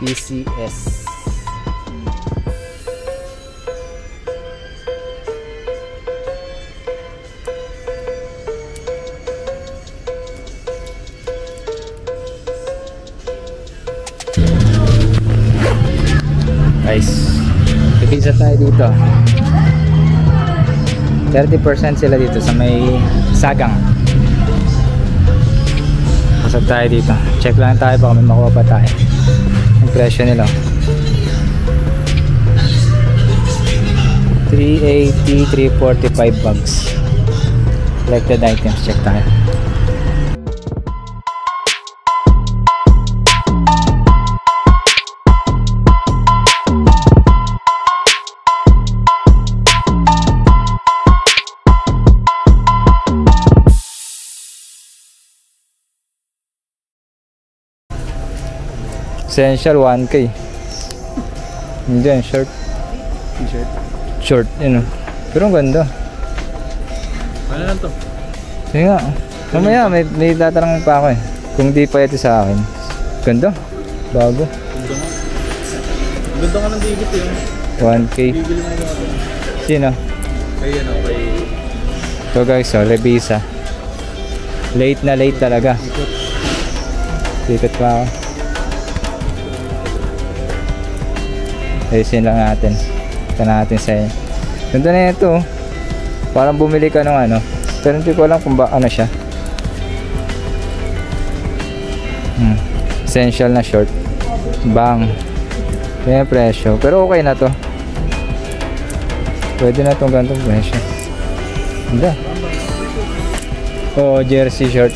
PCS. Guys, pipisa tayo dito. 30% sila dito sa may Sagang. Pasok tayo dito. Check lang tayo baka may makuha pa tayo. Ang presyo nila 380, 345 bucks. Selected items. Check tayo. Essential 1K. Hindi yan, short. T-shirt. Short, yun o. Pero ang ganda. Ano lang to? Sige nga. Mamaya, may tatanong pa ako eh. Kung di pa ito sa akin. Ganda. Bago. Ganda nga. Ganda nga ng digit yun. 1K. Bibili mo nga ito. Sino? Kay ano, kay... So guys, oh, Revisa. Late na late talaga. Tikot pa ako. Ayusin lang natin. Ito natin sa inyo. Ganda na ito. Parang bumili ka ng ano. Pero hindi ko alam kung ba ano siya. Essential na short. Bang. Kaya presyo. Pero okay na to. Pwede na itong ganitong presyo. Ganda. Oh, jersey short.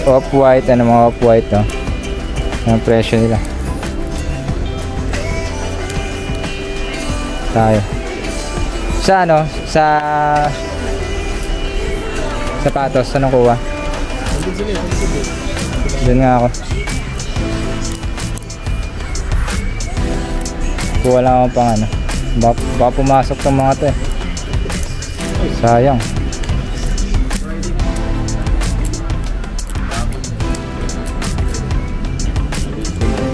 Off-white. Ano mga off-white to. Ang presyo nila. Tayo sa ano, sa sapatos, anong kuha? Doon nga ako. Kuha lang ako pang ano. Baka pumasok ng mga to eh. Sayang.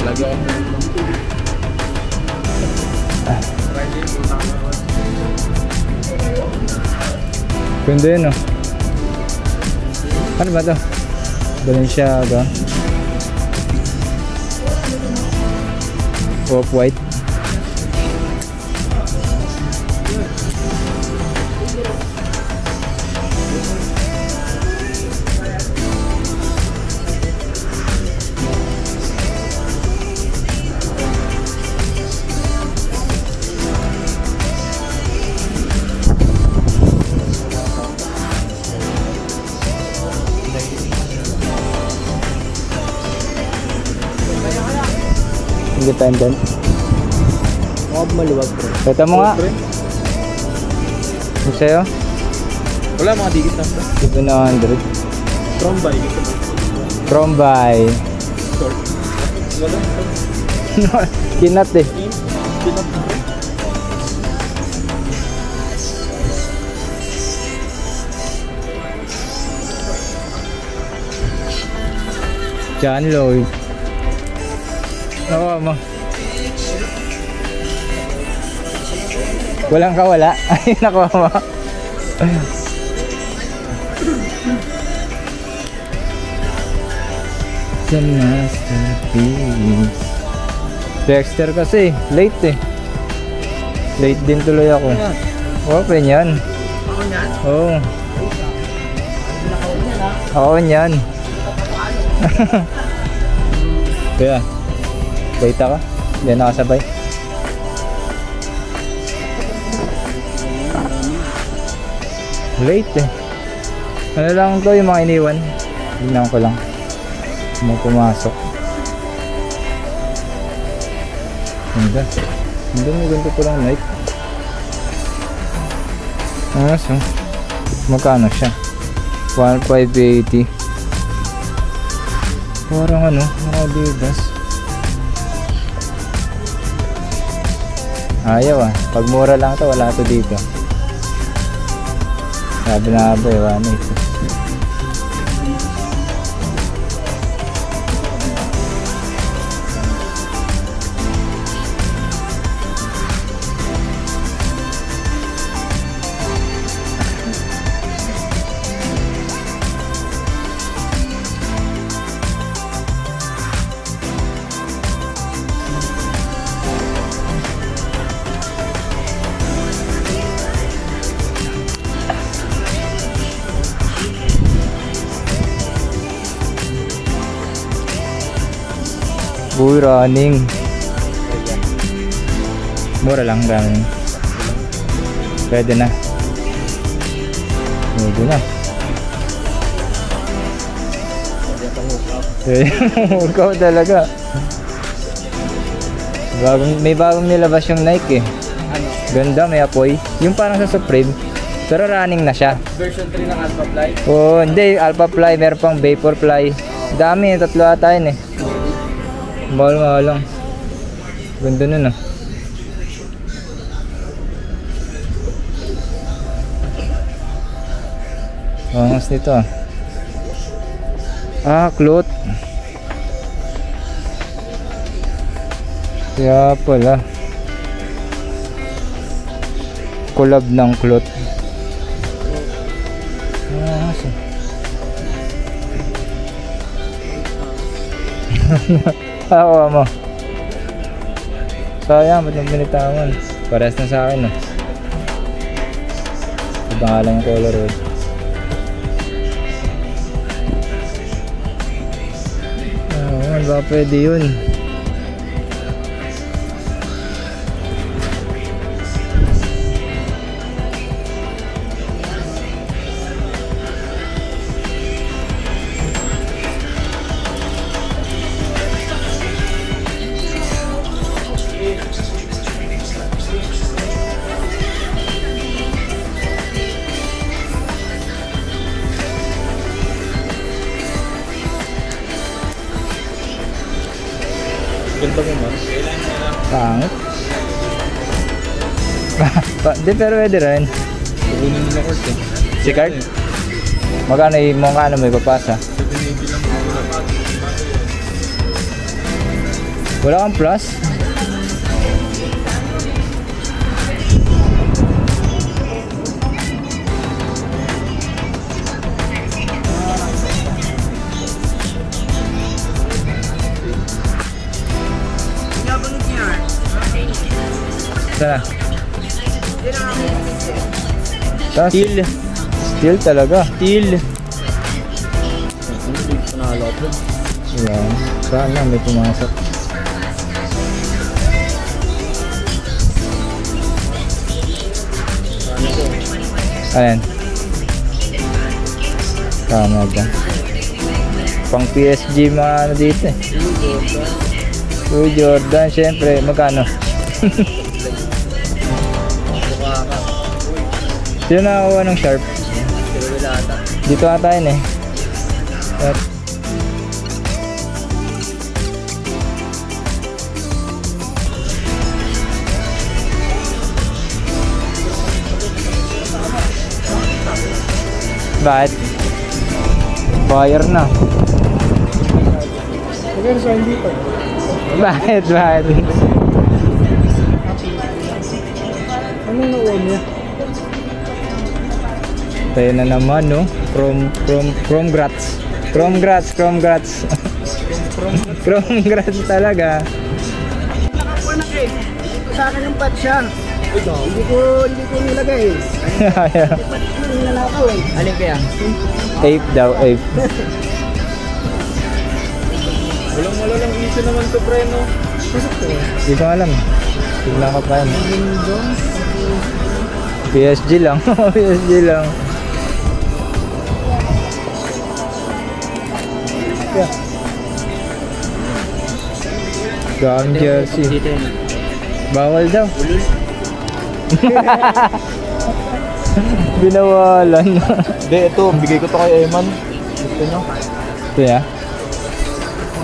Lagi ako. Ganda yun, oh. Ano ba ito? Balenciaga. Off-white. Independent. Huwag maluwag bro. Kata mo nga. Ano sa'yo? Wala mga digit na bro. 700. Trombay. Trombay. Short. Wala. Kinat eh. Kinat na bro. John Lloyd. Nakuha mo. Walang kawala. Ay, nakuha mo. Sa masterpiece. Dexter kasi. Late eh. Late din tuloy ako. Open yan. Ako yan? Oo. Ako yan. Kaya. Late ako. Hindi nakasabay. Late eh. Ano lang to yung mga iniwan. Tingnan ko lang. May pumasok. Ganda. Ganda mo ganito po lang night. Ano so? Magkano siya? 1,580. Parang ano? Adidas. Ayaw ah. Pag mura lang to wala to dito. Sabi na ba eh, 180. Buy running. Mura lang running. Pwede na. Pwede na. Ikaw talaga. May bagong nilabas yung Nike eh. Ano? Ganda, may apoy. Yung parang sa Supreme. Pero running na siya. Version 3 ng Alpha Fly. Oo, hindi. Alpha Fly, meron pang Vapor Fly. Dami, 3 ata yun eh. Mahal lang. Ganda nun ah. Angas nito ah. Ah, cloth. Kaya pala. Collab ng cloth. Angas eh. Oo mo. Sayang, ba't nang binitawan? Parehas na sa akin, no? Iba nga lang yung color, eh. Oo, ba pwede yun? Ganda mo man. Pangit. Di pero pwede rin. Kukunin nila court eh. Si card? Magkano yung mga ano may papasa? 780 lang muna. Wala kang plus? Sana? Steel. Steel talaga. Steel. Panalo ko. Ayan. Sana may pumasok. Ayan. Tama ba? Pang PSG mga ano dito eh. Uy, Jordan, syempre, magkano? Sino nakakuha ng Sharp? Dito ata yun eh. At bakit? Buyer na. Magkano sa dito? Bakit? Bakit? Ano na-on niya? Tayo na naman no. Congrats. Congrats talaga. Nakakunak eh. Ito sa akin yung patch siya. Ito, hindi ko nilagay. Patch na nilalakaw eh. Alin kaya? Ape daw, ape. Walang malalang issue naman to pre no. Pasok to eh. Hindi ko alam. Tignan ko pa yun. PSG lang. PSG lang. Yeah. Damn jersey. Bawal daw. Binawalan. Hindi, ito. Bigay ko to kay Eman. Gusto nyo? Ito ya.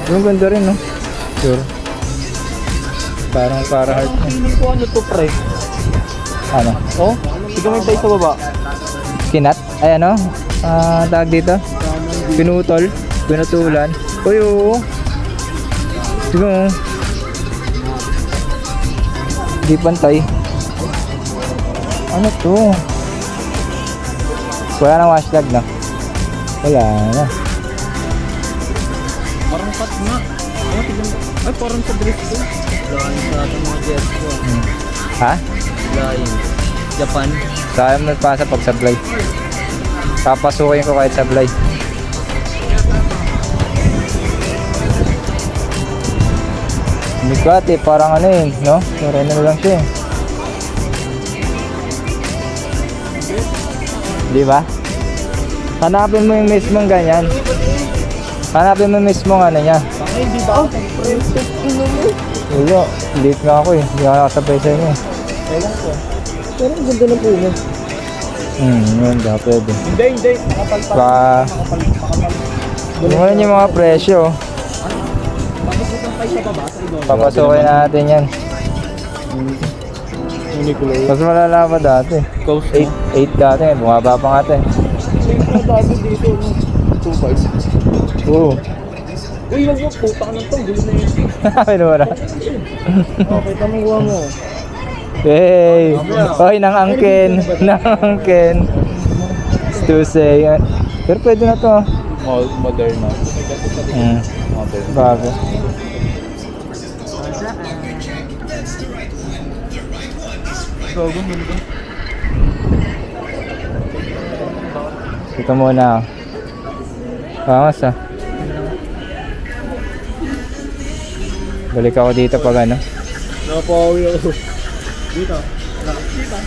Yung ganda rin no. Sure. Parang para heart. Feeling ko ano to pre. Ano? Oh? Sige mo tayo sa baba. Kinat? Ay ano? Tawag dito? Pinutol? Pinutulan? Uy oo. Sige mo. Di pantay. Ano to? Wala nang washtag na. Wala na. Parang cut nga. Oh, tignan mo. Ay, parang sa drift ko. Lain sa ating mga jets ko. Ha? Lain. Japan. Saan mo nagpasa pag sablay? Papasukin ko kahit sablay. Ducati, parang ano yun, no? Parang ano lang siya eh. Di ba? Hanapin mo yung mismong ganyan. Hanapin mo mismong ano niya. Ay, di ba? Wala, late nga ako eh. Hindi ako nakasabay sa inyo eh. Ewan ko. Pero ang ganda ng puno. Yun, daw pwede. Hindi. Makapalpak. Makapal. Tingnan yung mga presyo. Bakit itong pay sa baba? Sa idol? Papasukin natin yan. Uniqlo. Mas malala pa dati. 8 dati, bumaba pa nga ito eh. Tingnan na dati dito, no? 2.5. Oo. Uy, wag mo, puta ka ng tong, gulo na yun. Pinura. Okay, tamuha mo. Hey! Oy, nang angkin. Nang angkin. Stusay. Pero pwede na to. Modern na. Modern. Bago. Ito muna. Pangas ah. Balik ako dito pag ano. Napawi ako. Dito. Dito.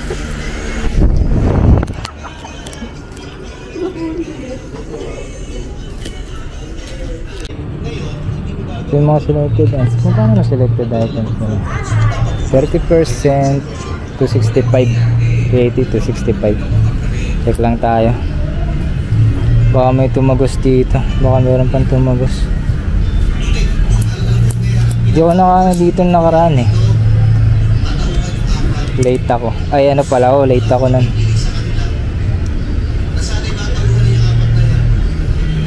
Ito yung mga selected items. Kung paano na selected items nila? 30% to 65. 80 to 65. Check lang tayo. Baka may tumagos dito. Baka meron pang tumagos. Hindi ako dito nakaraan eh. Late ako. Ay ano pala ako, late ako nun.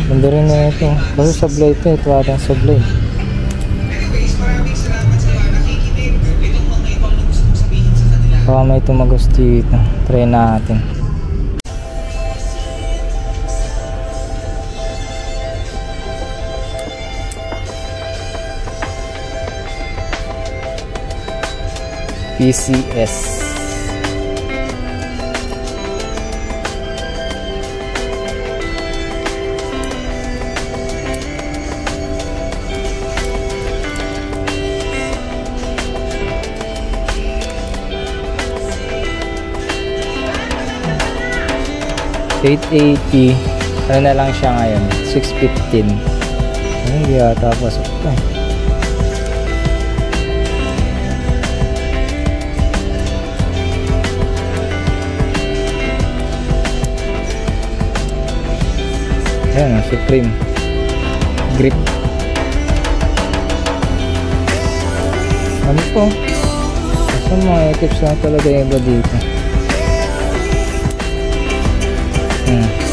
Ganda rin na ito. Kasi sablay ito. Ito atang sablay. Baka may tumagos dito. Try natin. PCS. $880. Ano na lang siya ngayon? $615. Hindi yata pasok pa. Ayan, Supreme Grip. Ano po? Kasi mga equips lang talaga yung iba dito.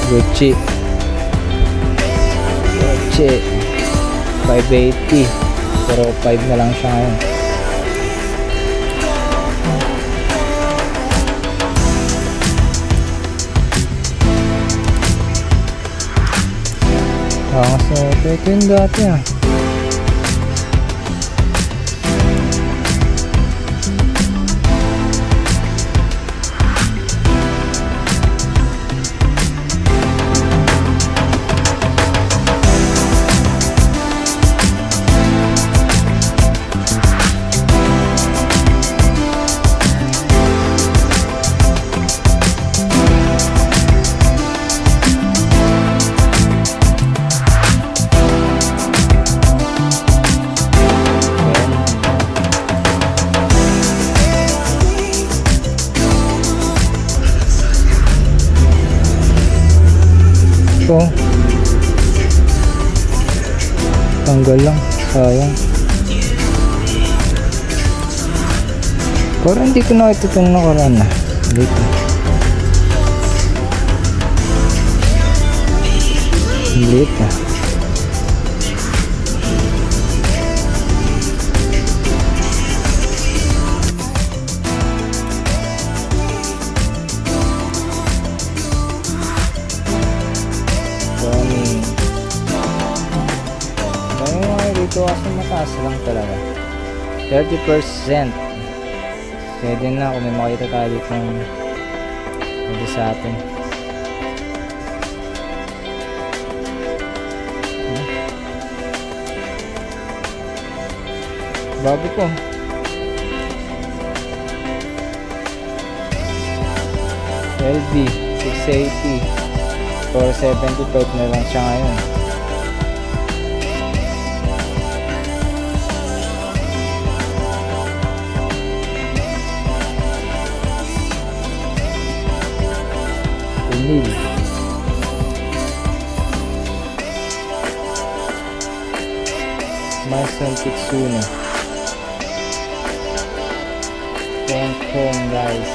Gucci 580, pero 5 na lang siya ngayon. So ito yung dati ah. Ito tanggal lang, sayang. Parang hindi ko na ito itong nakaraan na dito. Liit na. Dito kasi mataas lang talaga. 30%. Pwede na kung may makita tayo dito ng pwede sa atin. Bago po. LB 680 475 na lang siya ngayon. Mil. Mason Kitsune. Hong Kong guys.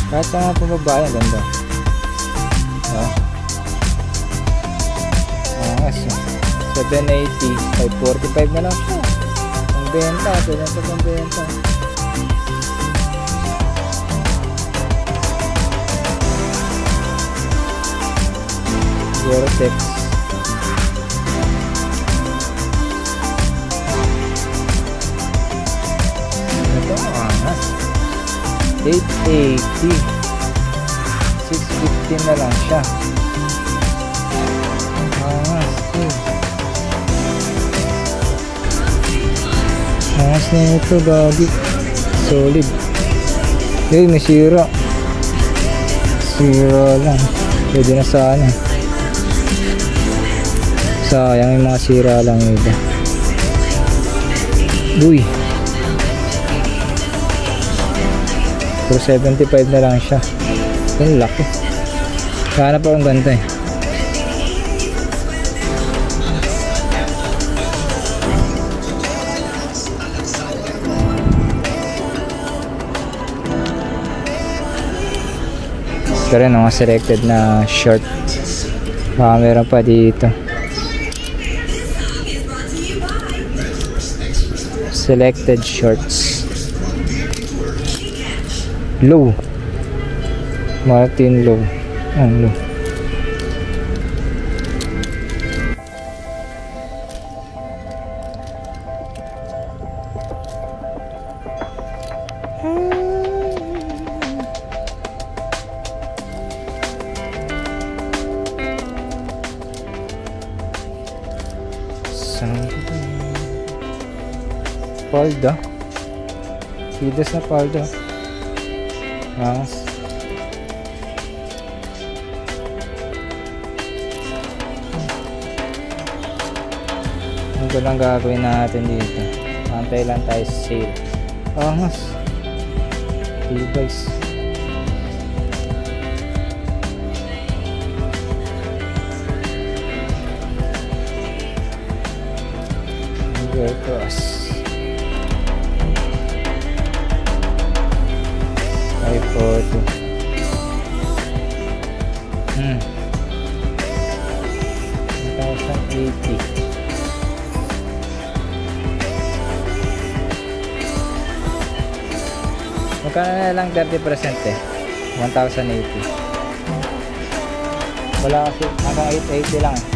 Kahit sa mga pababa, ang ganda. Angas. 780, 545 na lang siya. Ang benta, ganyan sa pang benta. Gore-Tex. Ito, angas. 880, 615 na lang siya. Angas na ito, gagi. Solid. Eh, may sira. Sira lang. Pwede na sana. Sayang yung mga sira lang yung iba. Uy. 475 na lang siya. Ang laki. Sana pa akong ganda eh. Ito rin mga selected na short. Baka meron pa dito. Selected shorts. Low. Martin Low. Low. Palda. Pidas na palda. Angas. Ito lang gagawin natin dito. Antay lang tayo sa sale. Angas. Levi's. Cross. 542. 1,080. Magkano na lang 30% eh? 1,080. Wala kasi hanggang 880 lang eh.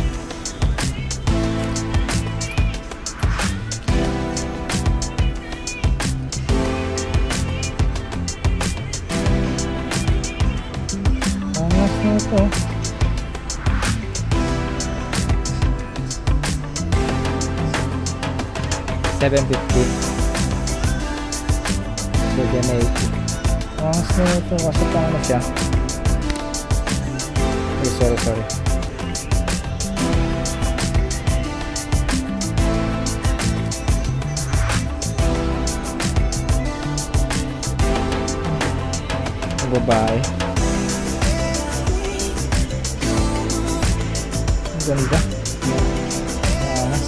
Ito. $750. $780. Angas na ito kasi paano siya? Sorry. Babae. Ganda. Angas.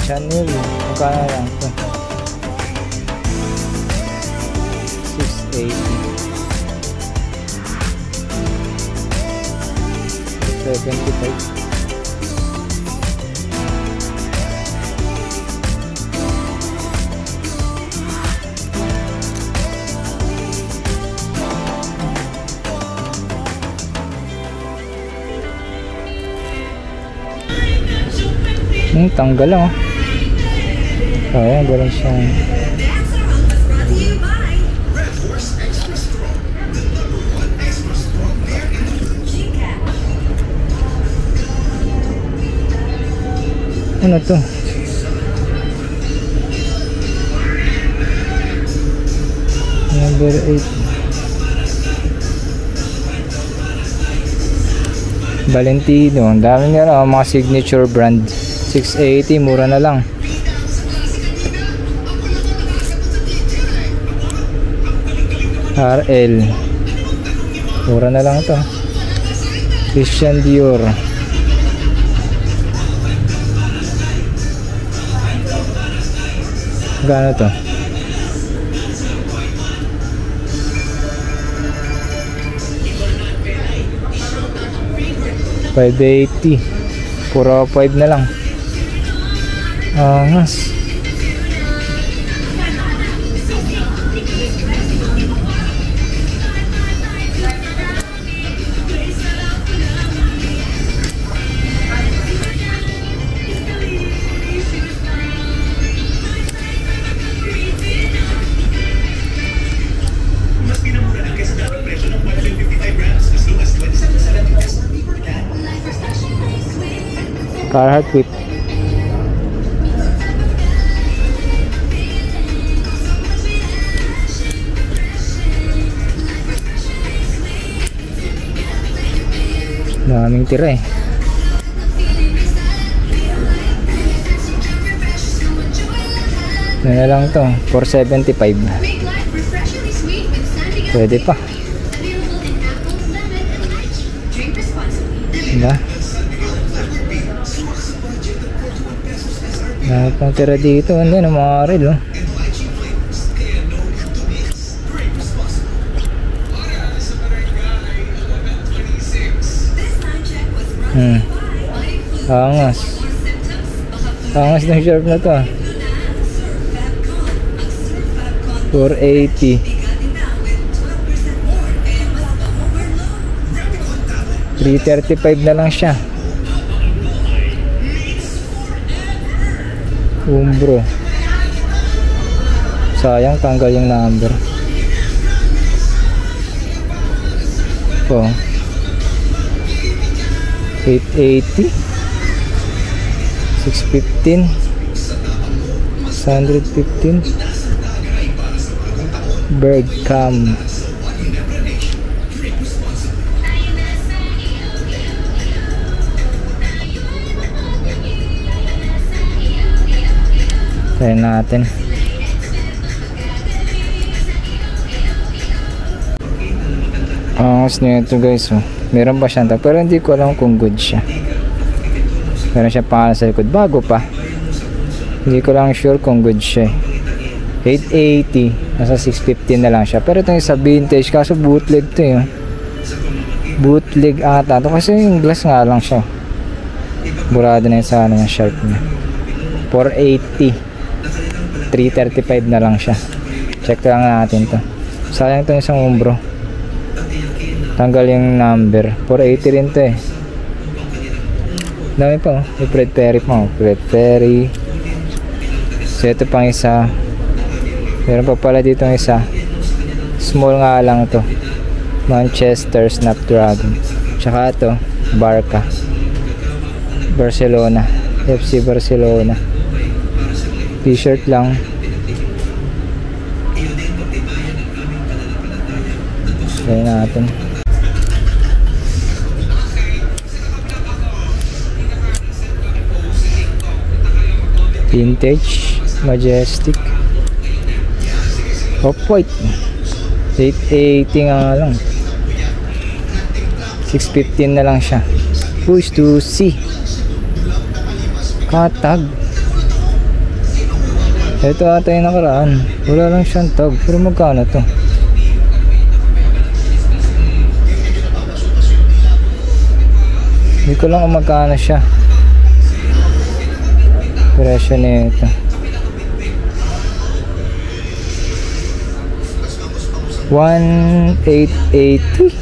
Chanel. Magkano lang ito? 680. 75. Tanggal lang oh. Ayan, galing siya. Ano to? Number 8. Valentino. Ang dami nga lang mga signature brand. 680, mura na lang. RL. Mura na lang ito. Christian Dior. Gano to? $580. Puro 5 na lang. Angas. Carhartt Whip. Daming tira eh. Ano lang to? 475. Pwede pa. Diba? Dahil pang tira dito. Ano yan? Mga reel oh. Angas. Angas ng sharp na to. 480. 335 na lang siya. Umbro. Sayang tanggal yung number. Oh. 880. 615. 115. Bergkamp. Try natin. Angas na ito guys oh. Meron pa siya pero hindi ko alam kung good siya. Meron siya pangalan sa likod. Bago pa. Hindi ko lang sure kung good siya eh. 880. Nasa 615 na lang siya. Pero ito yung sa vintage. Kaso bootleg ito eh. Bootleg ata ito. Kasi yung glass nga lang siya. Burado na yun sa ano yung sharp niya. 480. 335 na lang siya. Check lang natin to. Sayang ito isang umbro. Tanggal yung number. 480 rin to eh. Dami pa oh. May Fred Perry pa oh. Fred Perry. So ito pang isa. Meron pa pala dito ng isa. Small nga lang to. Manchester Snapdragon. Tsaka ito Barca. Barcelona. FC Barcelona. T-shirt lang. Try natin. Vintage Majestic Off-white 880 nga lang. 615 na lang siya. Push to see. Katag. Ito ata yung nakaraan. Wala lang siyang tag. Pero magkano to? Hindi ko lang kung magkano siya. Presyo nito. $1,880.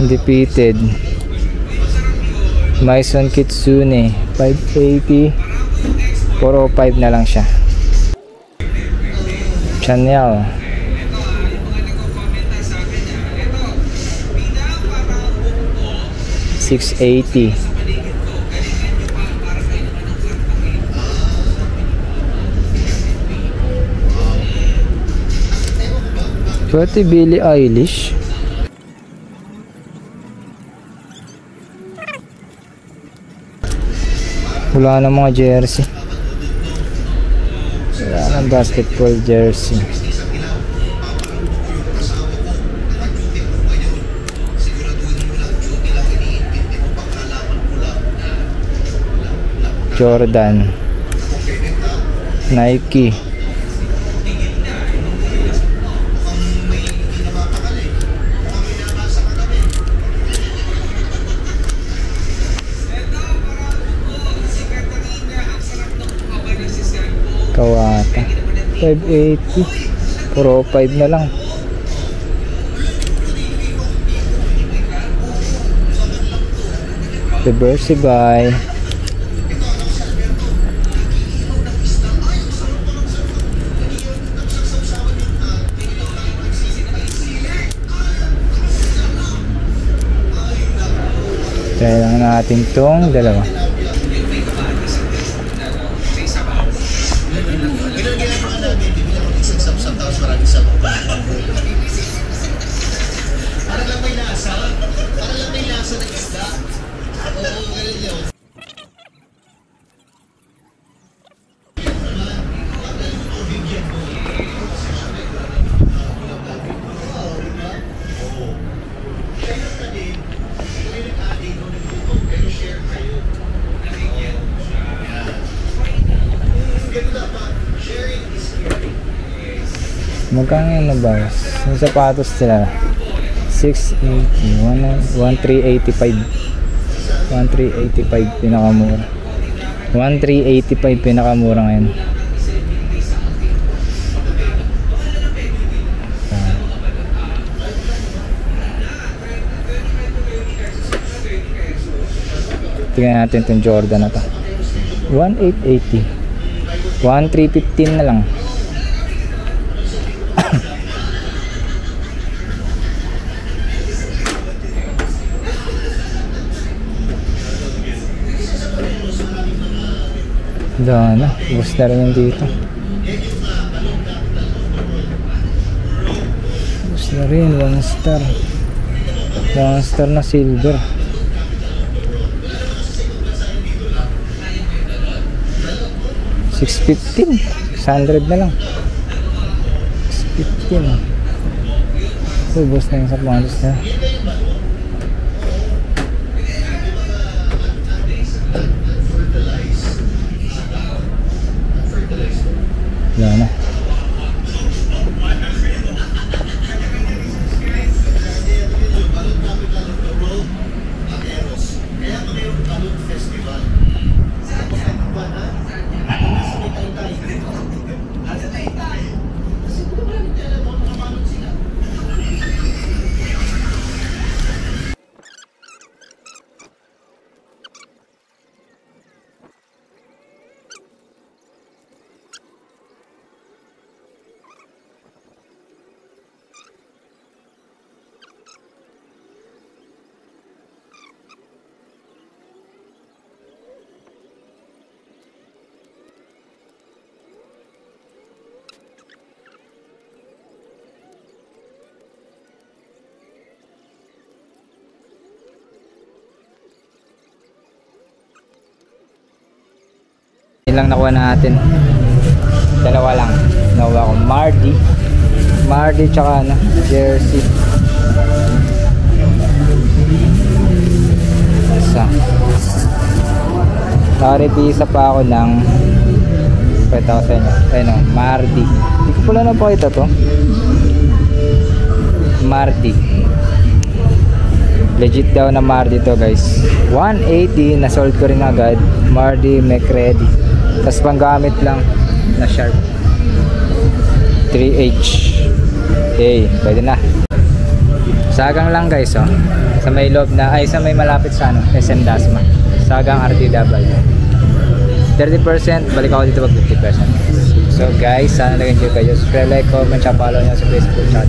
Undefeated. Maison Kitsune 580, 405 na lang siya. Chanel 680. Pati Billie Eilish. Wala na mga jersey. Wala na basketball jersey. Jordan, Nike, Kawata 580, 405 na lang. Diversify. Try lang natin tong dalawa. Magkano yun na ba? Yung sapatos sila 680, 1385. 1385 pinakamura. 1385 pinakamura ngayon. Tingnan natin itong Jordan na to. 1880. 1315 na lang. Daan na, ubos na rin yung dito. Ubos na rin, 1 star. 1 star na silver. $615, 600 na lang. 615. Ubos na yung sapatos na. Wala na. Lang nakuha natin, dalawa lang nakuha ko. Mardi tsaka ano, jersey. Isa naripisa pa ako ng pwede ako sa inyo. Ayun o, Mardi. Hindi ko pala napakita to. Mardi, legit daw na Mardi to guys. 180, na-sold ko rin agad. Mardi McReady. Tapos panggamit lang na sharp 3H. Okay, pwede na. Sagang lang guys, oh. Sa may loob na, ay sa may malapit sa ano, SM Dasma. Sagang RTW. 30%, balik ako dito pag 50%. So guys, sana nag-enjoy kayo. Subscribe, like, comment, tsaka follow nyo sa Facebook chat.